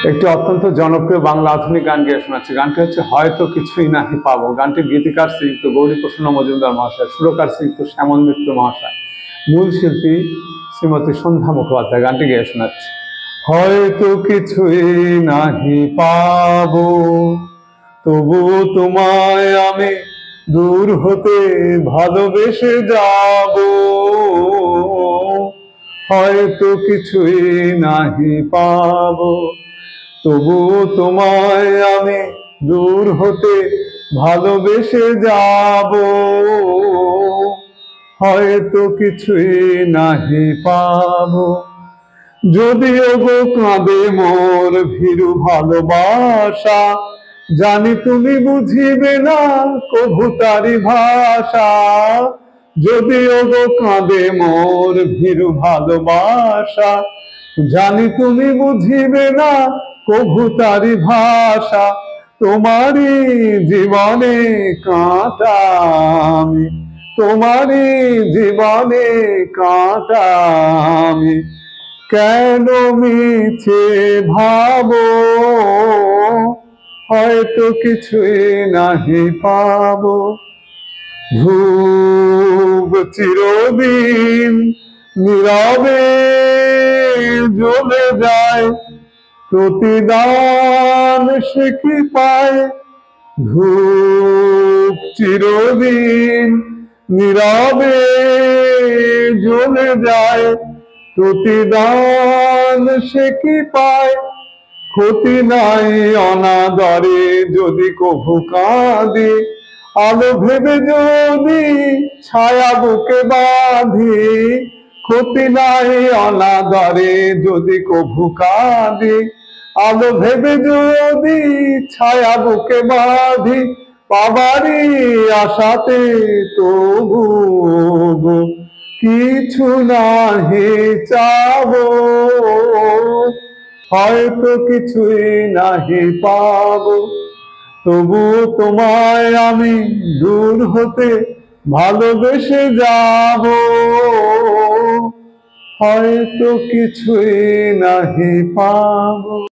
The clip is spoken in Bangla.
একটি অত্যন্ত জনপ্রিয় বাংলা আধুনিক গান গেয়ে শোনাচ্ছে। গানটি হচ্ছে হয়তো কিছুই নাহি পাবো। গানটির গীতিকার শ্রীযুক্ত গৌরীপ্রসন্ন মজুমদার মহাশয়, সুরকার শ্রীযুক্ত শ্যামল মিত্র মহাশয়, মূল শিল্পী শ্রীমতী সন্ধ্যা মুখোপাধ্যায়। গানটি গেয়ে শোনাচ্ছে। হয়তো কিছুই নাহি পাবো, তবু তোমায় আমি দূর হতে ভালোবেসে যাব। হয়তো কিছুই নাহি পাবো, তবু তোমায় আমি দূর হতে ভালোবেসে যাব। হয়তো কিছুই নাহি পাবো, যদিও গো কাঁদে মোর ভীরু ভালোবাসা, জানি তুমি বুঝিবে না কভু তারি ভাষা। যদিও গো কাঁদে মোর ভীরু ভালোবাসা, জানি তুমি বুঝিবে না কভু তারি ভাষা। তোমারই জীবনে কাঁটা আমি, তোমারই জীবনে কাঁটা আমি, কেন মিছে ভাবো। হয়তো কিছুই নাহি পাবো, ধূপ চিরদিন নীরবে জ্বলে যায়, প্রতিদান সে কি পায়। ধূপ চিরদিন নীরবে জ্বলে যায়, প্রতিদান সে কি পায়। ক্ষতি নাই অনাদরে যদি কভু কাঁদি, আলো ভেবে যদি ছায়া বুকে বাঁধি। ক্ষতি নাই অনাদরে যদি কভু কাঁদি, আলো ভেবে যদি ছায়া বুকে বাঁধি। পাবারই আশাতে তবু কিছু নাহি চাবো। হয়তো কিছুই নাহি পাবো, তবু তোমায় আমি দূর হতে ভালোবেসে যাব। হয়তো কিছুই নাহি পাবো।